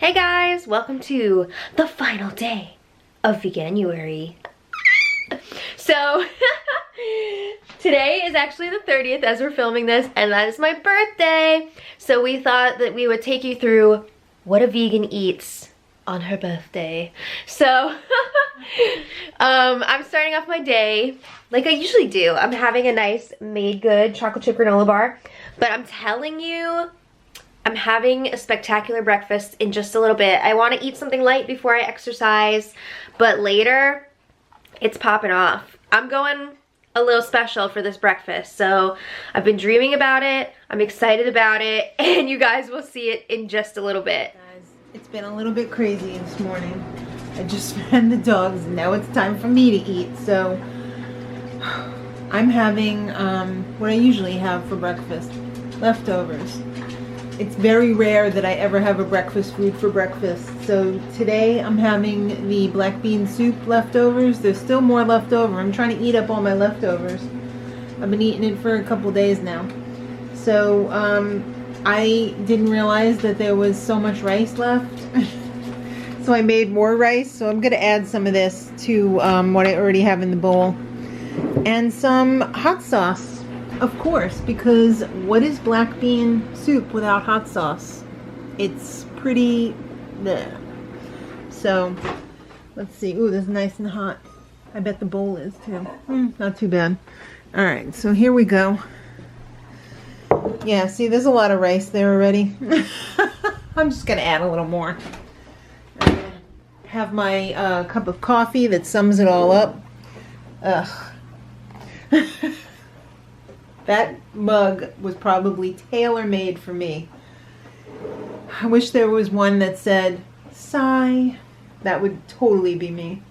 Hey guys, welcome to the final day of Veganuary. So, today is actually the 30th as we're filming this, and that is my birthday. So we thought that we would take you through what a vegan eats on her birthday. So, I'm starting off my day like I usually do. I'm having a nice Made Good chocolate chip granola bar, but I'm telling you, I'm having a spectacular breakfast in just a little bit. I want to eat something light before I exercise, but later, it's popping off. I'm going a little special for this breakfast, so I've been dreaming about it, I'm excited about it, and you guys will see it in just a little bit. Guys, it's been a little bit crazy this morning. I just fed the dogs, and now it's time for me to eat, so I'm having what I usually have for breakfast, leftovers. It's very rare that I ever have a breakfast food for breakfast. So today I'm having the black bean soup leftovers. There's still more left over. I'm trying to eat up all my leftovers. I've been eating it for a couple days now. So I didn't realize that there was so much rice left. So I made more rice. So I'm going to add some of this to what I already have in the bowl. And some hot sauce. Of course, because what is black bean soup without hot sauce? It's pretty bleh. So, let's see. Ooh, this is nice and hot. I bet the bowl is too. Not too bad. Alright, so here we go. Yeah, see, there's a lot of rice there already. I'm just going to add a little more. Have my cup of coffee that sums it all up. Ugh. That mug was probably tailor-made for me. I wish there was one that said, sigh. That would totally be me.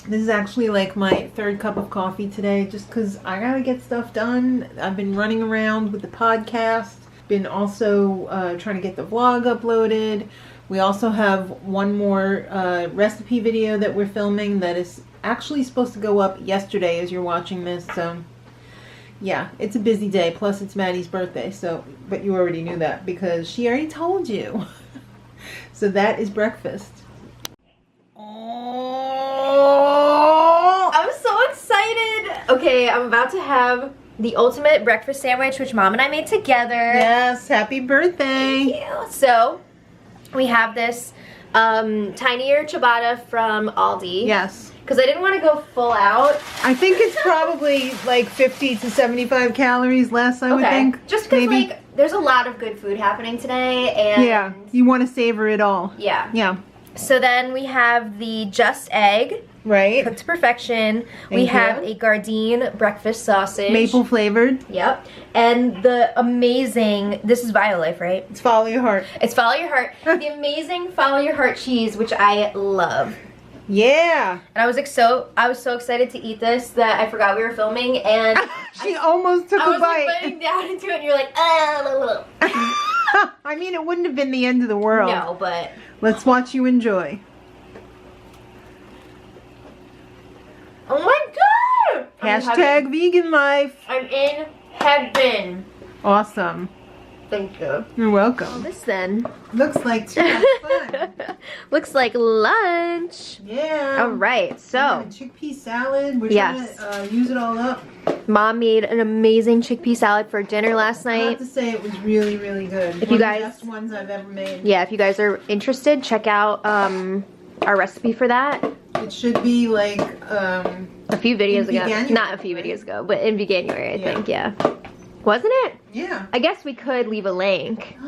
This is actually like my third cup of coffee today, just because I gotta get stuff done. I've been running around with the podcast. Been also trying to get the vlog uploaded. We also have one more recipe video that we're filming that is actually supposed to go up yesterday as you're watching this, so yeah, it's a busy day, plus it's Maddie's birthday, so, but you already knew that because she already told you. So that is breakfast. Oh, I'm so excited! Okay, I'm about to have the ultimate breakfast sandwich, which Mom and I made together. Yes, happy birthday. Thank you. So, we have this tinier ciabatta from Aldi. Yes. Because I didn't want to go full out. I think it's probably like 50 to 75 calories less, I would think. Just because, like, there's a lot of good food happening today, and yeah, you want to savor it all. Yeah. Yeah. So then we have the Just Egg. Right. Cooked to perfection. We have a Gardein breakfast sausage. Maple flavored. Yep. And the amazing, this is BioLife, right? It's Follow Your Heart. It's Follow Your Heart. The amazing Follow Your Heart cheese, which I love. Yeah. And I was so excited to eat this that I forgot we were filming, and she almost took a bite. I was like biting down into it, and you're like, oh. I mean, it wouldn't have been the end of the world. No, but let's watch you enjoy. Oh my god! Hashtag vegan life. I'm in heaven. Awesome. Thank you. You're welcome. This then looks like too much fun. looks like lunch. Yeah. All right, so chickpea salad. We're trying to use it all up. Mom made an amazing chickpea salad for dinner last night. I have to say it was really, really good. If you guys, one of the best ones I've ever made. Yeah, if you guys are interested, check out our recipe for that. It should be like a few videos ago. Not a few videos ago, but in Veganuary, I think, yeah. Wasn't it? Yeah. I guess we could leave a link.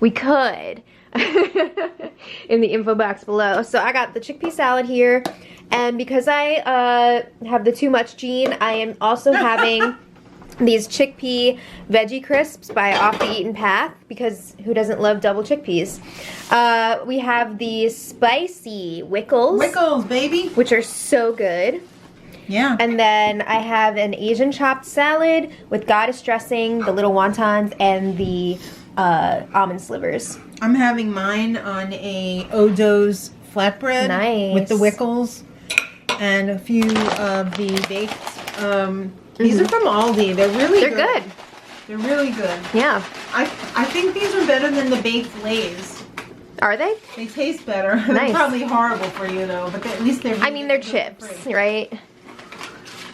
We could. In the info box below. So I got the chickpea salad here. And because I have the too much gene, I am also having these chickpea veggie crisps by Off the Eaten Path, because who doesn't love double chickpeas? We have the spicy Wickles. Wickles, baby. Which are so good. Yeah. And then I have an Asian chopped salad with goddess dressing, the little wontons, and the almond slivers. I'm having mine on a Odo's flatbread. Nice. With the Wickles and a few of the baked. These are from Aldi. They're really good. They're good. They're really good. Yeah. I think these are better than the baked Lay's. Are they? They taste better. Nice. They're probably horrible for you though, but at least they're. I mean, they're chips, right?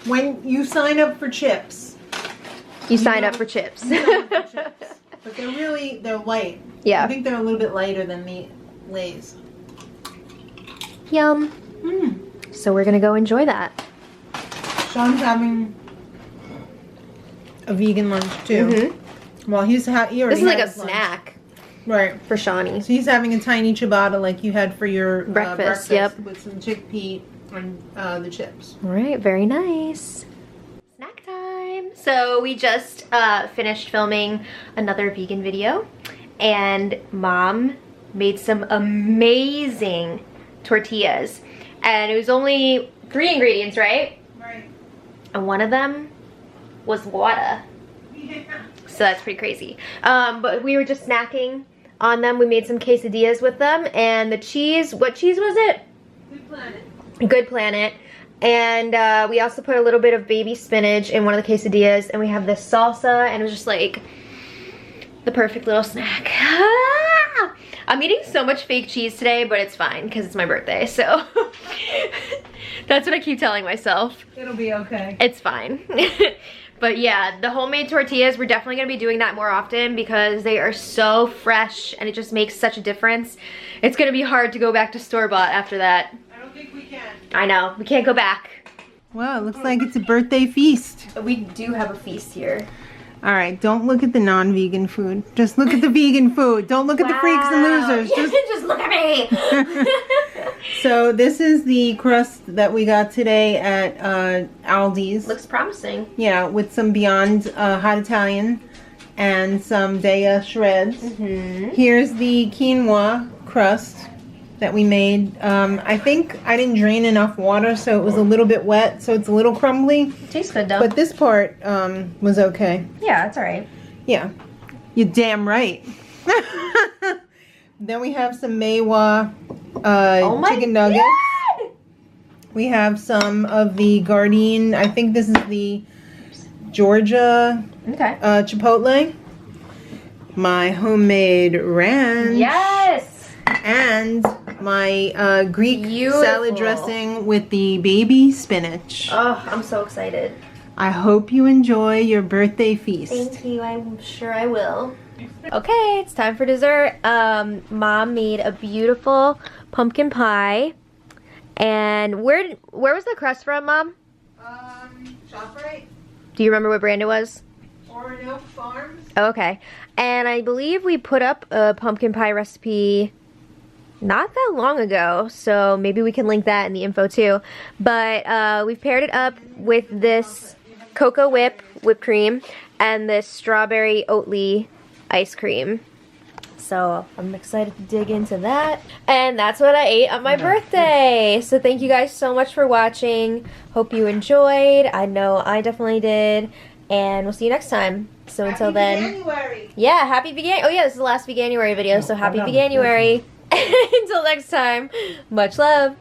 When you sign up for chips, You sign up for chips. you sign up for chips. But they're light. Yeah. I think they're a little bit lighter than the Lay's. Yum. So we're gonna go enjoy that. Sean's having a vegan lunch too. Well, he already This is like had a his lunch. snack Right. for Shawnee. So he's having a tiny ciabatta like you had for your Breakfast, yep. with some chickpea and the chips. All right, very nice. Snack time. So we just finished filming another vegan video, and Mom made some amazing tortillas, and it was only 3 ingredients, right? Right. And one of them was water. Yeah. So that's pretty crazy. But we were just snacking on them. We made some quesadillas with them, and the cheese, what cheese was it? Good Planet. Good Planet. And we also put a little bit of baby spinach in one of the quesadillas, and we have this salsa, and it was just like the perfect little snack. I'm eating so much fake cheese today, but it's fine because it's my birthday, so that's what I keep telling myself. It'll be okay. It's fine. But yeah, the homemade tortillas, we're definitely gonna be doing that more often because they are so fresh and it just makes such a difference. It's gonna be hard to go back to store-bought after that. I don't think we can. I know, we can't go back. Wow, it looks like it's a birthday feast. We do have a feast here. All right, don't look at the non-vegan food. Just look at the vegan food. Don't look at the freaks and losers. Just look at me. So this is the crust that we got today at Aldi's. Looks promising. Yeah, with some Beyond Hot Italian and some Daya shreds. Here's the quinoa crust that we made. I think I didn't drain enough water, so it was a little bit wet, so it's a little crumbly. Tastes good though. But this part was okay. Yeah, it's alright. Yeah, you're damn right. Then we have some Maewa chicken nuggets. God! We have some of the Gardein. I think this is the Georgia Chipotle. My homemade ranch. Yes! And my Greek salad dressing with the baby spinach. Oh, I'm so excited. I hope you enjoy your birthday feast. Thank you, I'm sure I will. Okay, it's time for dessert. Mom made a beautiful pumpkin pie. And where was the crust from, Mom? ShopRite. Do you remember what brand it was? Orono Farms. Oh, okay. And I believe we put up a pumpkin pie recipe not that long ago, so maybe we can link that in the info too. But we've paired it up with this cocoa whipped cream and this strawberry Oatly ice cream. So I'm excited to dig into that. And that's what I ate on my birthday. So thank you guys so much for watching. Hope you enjoyed. I know I definitely did. And we'll see you next time. So until then. Veganuary. Yeah, happy Vegan. Oh yeah, this is the last Veganuary video, so happy Veganuary. Until next time, much love.